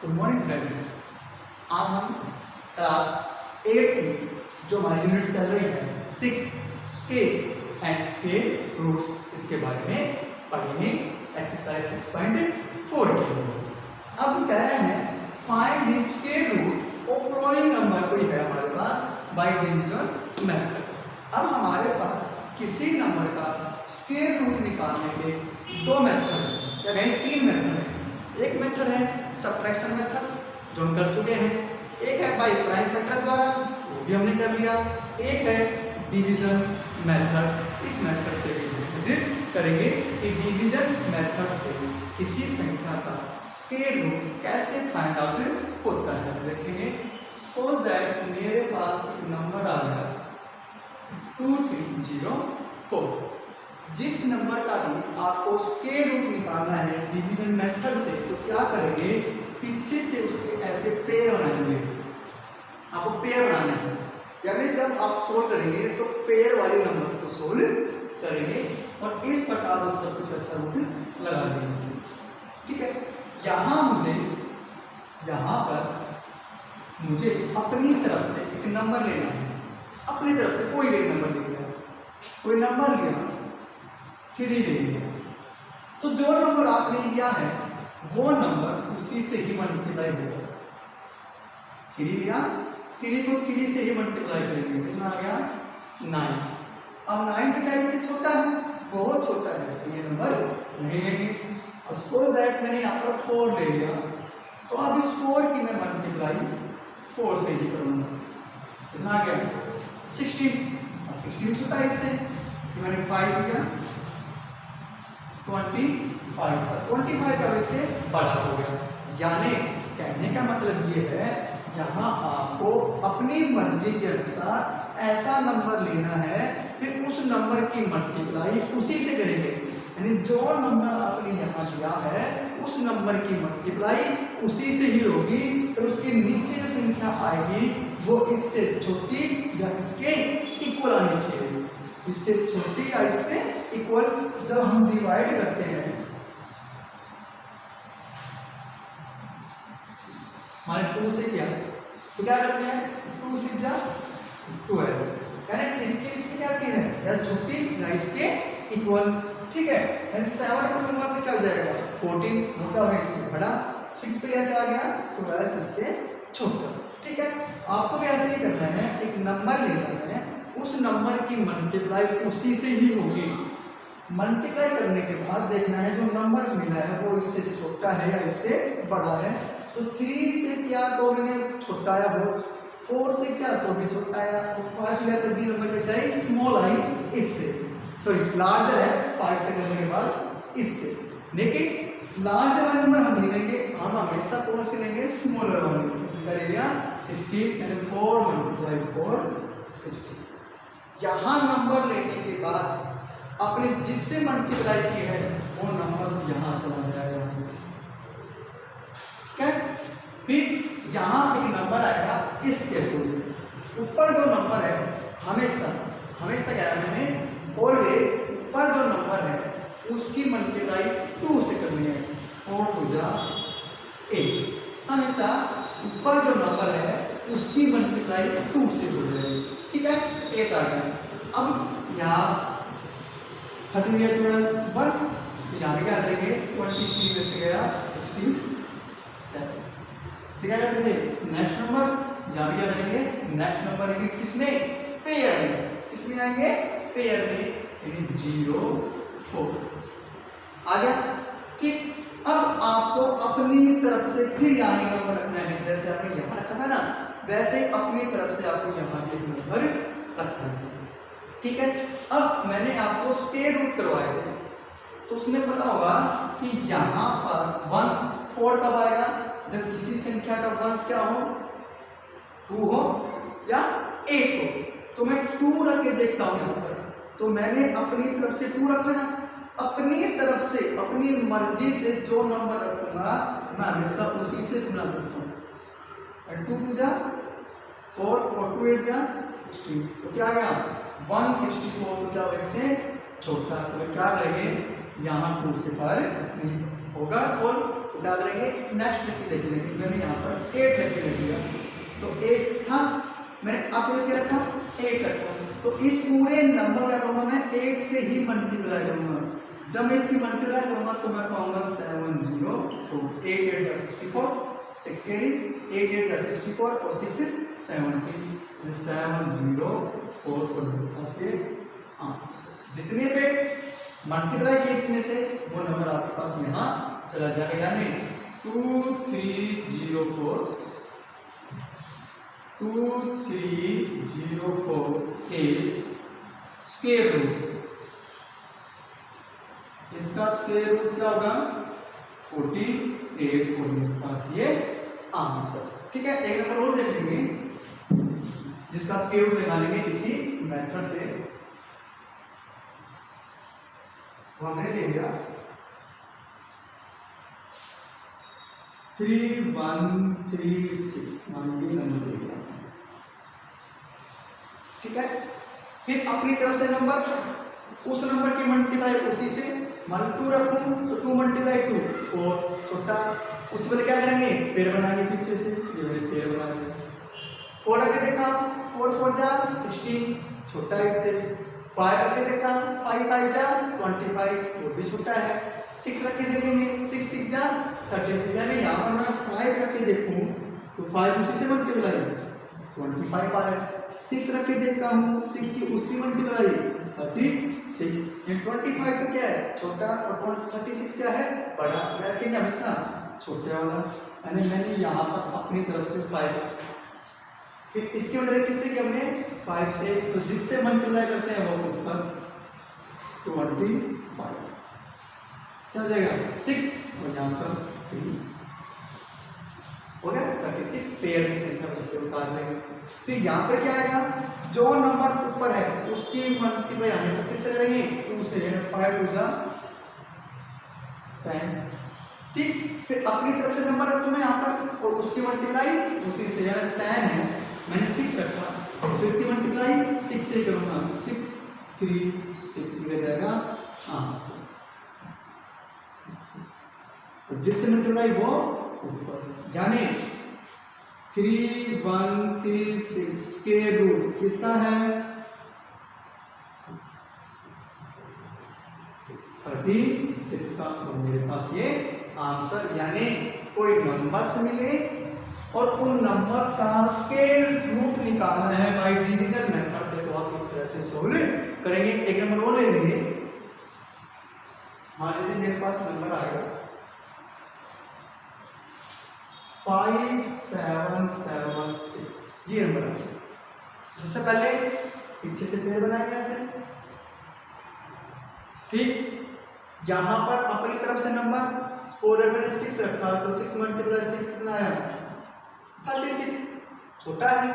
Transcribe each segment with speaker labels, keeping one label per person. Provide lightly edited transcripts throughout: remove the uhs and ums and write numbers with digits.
Speaker 1: Good morning student. आज हम class 8 की जो हमारी यूनिट चल रही है 6 स्क्वायर एंड स्क्वायर रूट, इसके बारे में पढ़ेंगे एक्सरसाइज 6.4 के लिए। अब कह रहे हैं find the square root of following number, कोई है हमारे पास बाय डिवीजन मेथड। अब हमारे पास किसी नंबर का स्क्वायर रूट निकालने के दो मेथड है या कहीं तीन मेथड है। एक मेथड है सब्ट्रैक्शन मेथड जो हम कर चुके हैं, एक है बाय प्राइम फैक्टर द्वारा, वो भी हमने कर लिया, एक है डिवीजन मेथड। इस मेथड से भी करेंगे कि डिवीजन मेथड से किसी संख्या का स्क्वायर रूट कैसे फाइंड आउट होता है। देखेंगे सपोज दैट मेरे पास एक नंबर आ गया 2304। जिस नंबर का भी आपको स्क्वायर रूट निकालना है डिवीजन मेथड से, तो क्या करेंगे, पीछे से उसके ऐसे पेयर बनाएंगे। आपको पेयर बनाना है, यानी जब आप सोल्व करेंगे तो पेयर वाले नंबर्स को सोल्व करेंगे और इस प्रकार उस पर कुछ ऐसा रूट लगा देंगे। ठीक है, यहाँ पर मुझे अपनी तरफ से एक नंबर लेना है। अपनी तरफ से कोई भी नंबर ले लिया, कोई नंबर लिया 3 ले लिया, तो जो नंबर आपने लिया है वो नंबर उसी से ही मल्टीप्लाई होगा। 3 लिया, 3 को 3 से ही मल्टीप्लाई करेंगे, कितना आ गया 9। अब 9 का इससे छोटा है, बहुत छोटा है, तो ये नंबर नहीं लेंगे। और सपोज दैट मैंने यहाँ पर 4 ले लिया, तो अब इस 4 की मैं मल्टीप्लाई 4 से ही करूँगा, कितना आ गया 16। अब 16 छोटा है इससे, मैंने 5 लिया 25 का इससे बड़ा हो गया। यानी कहने का मतलब ये है, यहाँ आपको अपनी मर्जी के अनुसार ऐसा नंबर लेना है, फिर उस नंबर की मल्टीप्लाई उसी से करेंगे। यानी जो नंबर आपने यहाँ लिया है उस नंबर की मल्टीप्लाई उसी से ही होगी, फिर उसके नीचे जो संख्या आएगी वो इससे छोटी या इसके इक्वल आनी चाहिए। इससे छोटी या इससे इक्वल जब हम डिवाइड करते हैं, हमारे 2 से किया तो क्या करते हैं 2 से 12, यानी इसकी क्या है या छोटी या इसके इक्वल। ठीक है, यानी 7 को लूंगा तो क्या हो जाएगा 14, वो क्या होगा इससे बड़ा। 6 पे क्या आ गया 12, इससे छोटा। ठीक है, आपको भी ऐसे ही करना है, एक नंबर लेना है, उस नंबर की मल्टीप्लाई उसी से ही होगी। मल्टीप्लाई करने के बाद देखना है जो नंबर मिला है वो इससे छोटा है या इससे बड़ा है। तो 3 से क्या तो मैंने छोटा है वो, 4 से क्या तो भी छोटा है, तो 5 लिया तो बी नंबर कैसा है स्मॉल आई इससे, सॉरी लार्जर है 5 से करने के बाद इससे। लेकिन लार्जर वाला नंबर हम नहीं लेंगे, हम हमेशा कौन से लेंगे स्मॉलर वाले। कर लिया 16 and 4 × 4 60। यहाँ नंबर लेने के बाद आपने जिससे मल्टीप्लाई की है वो नंबर यहाँ चला जाएगा। ठीक है, फिर यहाँ एक नंबर आएगा इसके ऊपर जो नंबर है हमेशा क्या है मैंने ऑलवेज ऊपर जो नंबर है उसकी मल्टीप्लाई 2 से करनी है। 4 2 8, हमेशा ऊपर जो नंबर है उसकी मल्टीप्लाई 2 से हो जाएगी। ठीक है, 8 आ गया। अब यहाँ 13 या 12 1, यहाँ क्या करेंगे 23 में से गया 67। ठीक है, करते थे नेक्स्ट नंबर, यहाँ क्या करेंगे नेक्स्ट नंबर लेंगे किसमें पेयर में, किसमें आएंगे पेयर में, यानी 0 4 आ गया। ठीक, अब आपको अपनी तरफ से फिर यहाँ एक नंबर रखना है, जैसे आपने यहाँ रखा था ना वैसे ही अपनी तरफ से आपको यहाँ एक नंबर रखना है। ठीक है, अब मैंने आपको स्क्वायर रूट करवाए थे तो उसमें पता होगा कि यहाँ पर 1 4 कब आएगा, जब किसी संख्या का वंश क्या हो 2 हो या 8 हो। तो मैं 2 रख के देखता हूँ यहाँ पर, तो मैंने अपनी तरफ से 2 रखा ना, अपनी तरफ से अपनी मर्जी से जो नंबर रखूंगा मैं हमेशा उसी से गुना करता हूँ। 2 2 4 और 2 8 16, तो क्या आ गया 164, तो क्या इससे छोटा, तो क्या करेंगे यहाँ 2 से पार नहीं। होगा सोल्व तो क्या करेंगे, नेक्स्ट लिख के देख लेंगे। मैंने यहाँ पर 8 लिख के लिख दिया, तो 8 था, मैंने आप इसके रखा 8 रखा, तो इस पूरे नंबर का करूँगा मैं 8 से ही मल्टीप्लाई करूँगा। जब मैं इसकी मल्टीप्लाई करूँगा तो मैं पाऊंगा 704, 8 8 64, 6 कैरी, 8 8 64 और 6 70, 704 पर से जितने पे मल्टीप्लाई किए इतने से वो नंबर आपके पास यहाँ चला जाएगा, यानी 2304 के स्क्वायर रूट, इसका स्क्वायर रूट क्या होगा 48 और मेरे पास ये आंसर। ठीक है, एक नंबर और देख लेंगे जिसका स्क्वायर रूट निकालेंगे इसी मेथड से। हमने ले लिया 3136 नंबर ले लिया। ठीक है, फिर अपनी तरफ से नंबर, उस नंबर की मल्टीप्लाई उसी से, मान 2 रखूं तो 2 × 2 4, छोटा उस पर क्या करेंगे, पेड़ बनाएंगे पीछे से, ये मैंने पेड़ बनाया। 4 रख के देखा 4 4 जा 16, छोटा इससे। 5 रख के देखा 5 5 जा 25, वो भी छोटा है। 6 रख के देखेंगे 6 6 जा 36, यानी यहाँ पर मैं 5 रख के देखूँ तो 5 उसी से मल्टीप्लाई 25 आ रहा है। 6 रख के देखता हूँ 6 की उसी मल्टीप्लाई 36, 25 तो क्या है छोटा और 36 क्या है बड़ा, रखेंगे हमेशा छोटे वाला, यानी मैंने यहाँ पर अपनी तरफ से 5, फिर इसके अंदर किससे किया हमने 5 से, तो जिससे मल्टीप्लाई करते हैं वो ऊपर 25 क्या हो जाएगा 6 और यहाँ पर 3 हो गया 36, पेयर की संख्या इससे उतार लेंगे। फिर यहाँ पर क्या आएगा, जो नंबर ऊपर है उसकी मल्टीप्लाई हमेशा किससे करेंगे 2 से, 5 2 जा 10। ठीक, फिर अपनी तरफ से नंबर रखूँ मैं यहाँ पर और उसकी मल्टीप्लाई उसी से, यानी 10 है मैंने 6 रखा तो इसकी मल्टीप्लाई 6 से करूँगा, 6 3 6 मिल जाएगा आंसर। जिससे मल्टीप्लाई वो ऊपर, यानी 3136 के रूट किसका है 36 का, तो मेरे पास ये आंसर, यानी कोई नंबर्स मिले और उन नंबर्स का स्केल रूट निकालना है बाय डिवीजन मेथड से, तो आप इस तरह से सोल्व करेंगे। एक नंबर और ले लेंगे, मान लीजिए मेरे पास नंबर आएगा 5776, ये नंबर है। सबसे पहले पीछे से पेड़ बनाएंगे ऐसे। ठीक, यहां पर अपनी तरफ से नंबर और मैंने 6 रखा तो 6 × 6 कितना आया 36, छोटा है।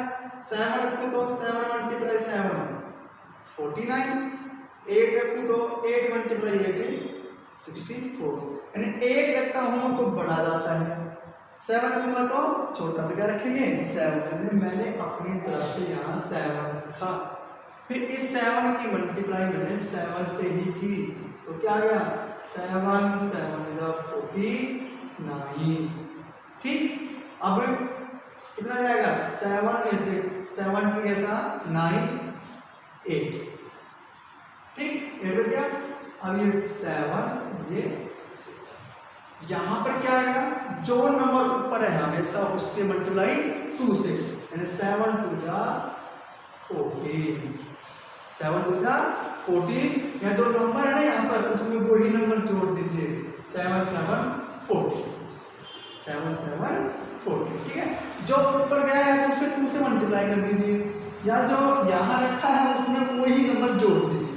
Speaker 1: 7 रखूं तो 7 × 7 49, 8 रखूं तो 8 × 8 64, यानी 8 रखता हूं तो बड़ा जाता है, 7 रखूंगा तो छोटा, तो क्या रखेंगे 7, मैंने अपनी तरफ से यहाँ 7 रखा। फिर इस 7 की मल्टीप्लाई मैंने 7 से ही की, तो क्या आ गया 7 7 49। ठीक, अब कितना जाएगा 7 में से 7 की ऐसा 9 8, ठीक 8 बच गया। अब ये 7 ये 6, यहाँ पर क्या आएगा, जो नंबर ऊपर है हमेशा उससे मल्टीप्लाई 2 से, यानी 7 2 जा 14, 7 2 जा 14, या जो नंबर है ना यहाँ पर उसमें वही नंबर जोड़ दीजिए 7 7 14, 7 7 14। ठीक है, जो ऊपर गया है उसे 2 से मल्टीप्लाई कर दीजिए, या जो यहाँ रखा है उसमें वही नंबर जोड़ दीजिए।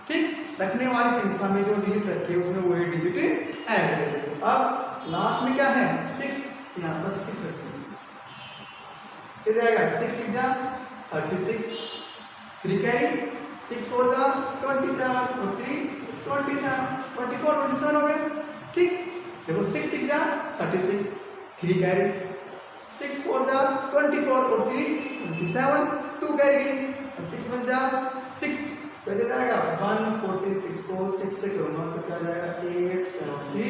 Speaker 1: ठीक, रखने वाली संख्या में जो डिजिट रखी है उसमें वही डिजिट ऐड कर दीजिए। अब लास्ट में क्या है 6, यहाँ पर 6 रख दीजिए, क्या जाएगा 6 6 जा 36, 3 कैरी 6 4 जा 27 और 3 27, 24 27 हो गया। ठीक, देखो 6 6 जा 36, 3 कैरी 6 4 जा 24 और 3 27, 2 कैरी और 6 1 जा 6, कैसे जाएगा 146 को 6 से करूँगा तो क्या जाएगा 8 70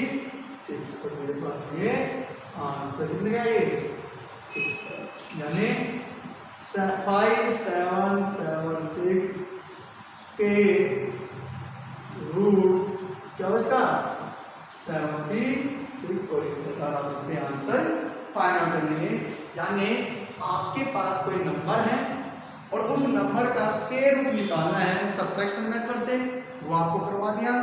Speaker 1: 6, तो मेरे पास ये आंसर मिल गया, ये 6 यानी 5 7 7 6 स्क्वायर रूट क्या होगा इसका 76, और इस प्रकार आप इसके आंसर फाइंड आउट करेंगे। यानी आपके पास कोई नंबर है और उस नंबर का स्क्वायर रूट निकालना है सब्ट्रैक्शन मेथड से, वो आपको करवा दिया,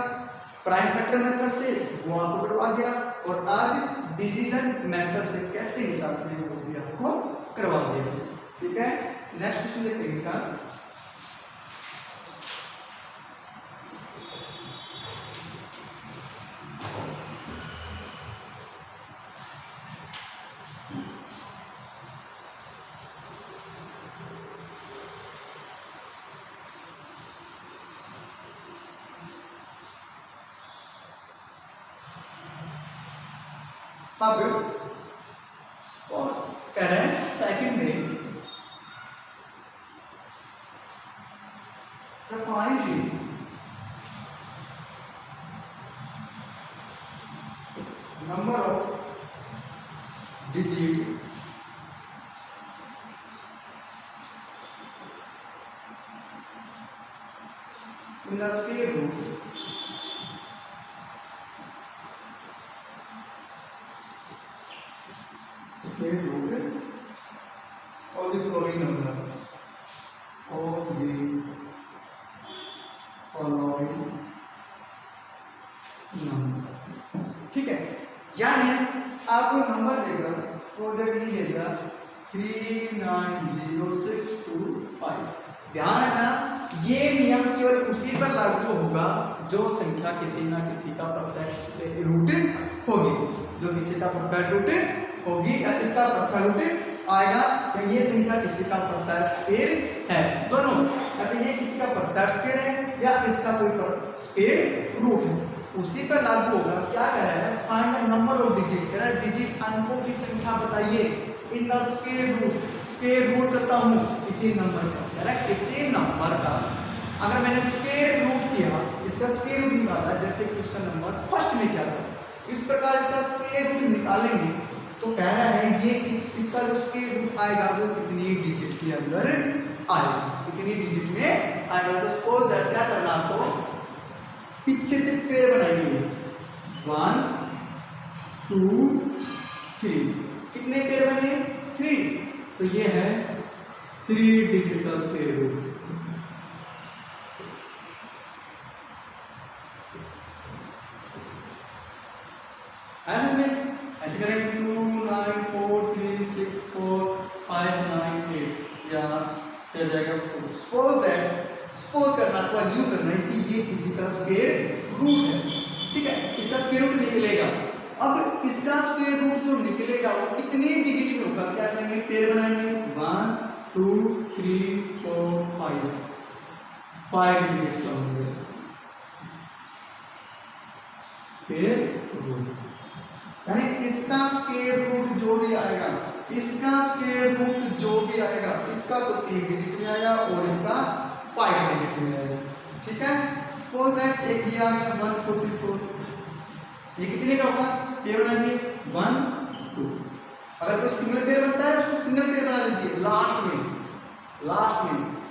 Speaker 1: प्राइम फैक्टर मेथड से वो आपको करवा दिया, और आज डिवीजन मेथड से कैसे निकालते हैं वो भी आपको करवा दिया। ठीक है, नेक्स्ट क्वेश्चन देखते हैं इसका। अब कह रहे हैं सेकंड में find number of digit in the square root of the following number of the following numbers। ठीक है, यानी आपको नंबर देगा सो दैट ये देगा 390,625। ध्यान रखना ये नियम केवल उसी पर लागू होगा जो संख्या किसी ना किसी का प्रत्यक्ष रूट होगी, जो किसी का प्रत्यक्ष रूट होगी या इसका प्रत्यक्ष रूट आएगा, तो ये संख्या किसी का प्रत्यक्ष स्क्वायर है, दोनों या तो ये किसी का प्रत्यक्ष स्क्वायर है या इसका कोई स्क्वायर रूट है, उसी पर लागू होगा। क्या कह रहा है, find the number of digit, कह रहा है डिजिट अंकों की संख्या बताइए in the square root, square root करता हूँ किसी नंबर का, कह रहा है किसी नंबर का अगर मैंने स्क्वायर रूट किया, इसका स्क्वायर रूट निकाला, जैसे क्वेश्चन नंबर फर्स्ट में क्या था, इस प्रकार इसका स्क्वायर रूट निकालेंगे तो कह रहा है ये इसका जो स्क्वायर रूट आएगा वो कितनी डिजिट के अंदर आएगा, कितनी डिजिट में आएगा। तो सपोज दैट क्या करना आपको, पीछे से पेड़ बनाइए 1 2 3, कितने पेड़ बने 3, तो ये है 3 डिजिट का स्क्वायर रूट। ऐसे करें 2 9 4 3 6 4 5 9 8 या क्या जाएगा 4। सपोज करना तो अज्यूम करना है कि ये किसी का स्क्वायर रूट है, ठीक है, इसका स्क्वायर रूट निकलेगा। अब इसका स्क्वायर रूट जो निकलेगा वो कितने डिजिट में होगा, क्या करेंगे पेड़ बनाएंगे 1 2 3 4 5 डिजिट का होगा स्क्वायर रूट, यानी इसका स्क्वायर रूट जो भी आएगा, इसका स्क्वायर रूट जो भी आएगा, इसका तो 3 डिजिट में आएगा और इसका 5 डिजिट में आएगा। ठीक है, सपोज दैट एक ये आ गया 144, ये कितने का होगा, पेयर बनाइए 1 2, अगर कोई सिंगल पेयर बनता है उसको सिंगल पेयर बना लीजिए लास्ट में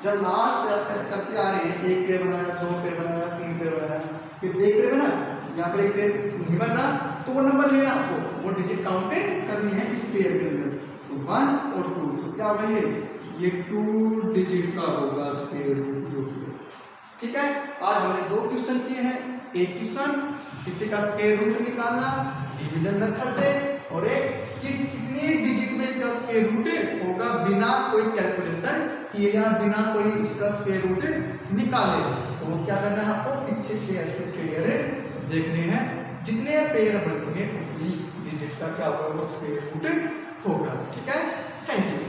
Speaker 1: जब लास्ट से आप ऐसे करते आ रहे हैं, एक पेयर बनाया 2 पेयर बनाया 3 पेयर बनाया, फिर एक पेयर बना, यहाँ पर एक पेयर नहीं बन रहा तो वो नंबर लेना आपको, वो डिजिट काउंट करनी है इस पेयर के अंदर, तो 1 और 2, तो क्या होगा ये 2 डिजिट का होगा स्क्वायर रूट जो। ठीक है, आज हमने 2 क्वेश्चन किए हैं, एक क्वेश्चन किसी का स्क्वायर रूट निकालना डिवीजन मेथड से, और एक कितनी डिजिट में इसका स्क्वायर रूट होगा बिना कोई कैलकुलेशन किए या बिना कोई उसका स्क्वायर रूट निकाले। तो क्या करना है आपको, पीछे से ऐसे पेयर देखने हैं, जितने पेयर बनेंगे उतनी डिजिट का क्या होगा वो स्क्वायर रूट होगा। ठीक है, थैंक यू।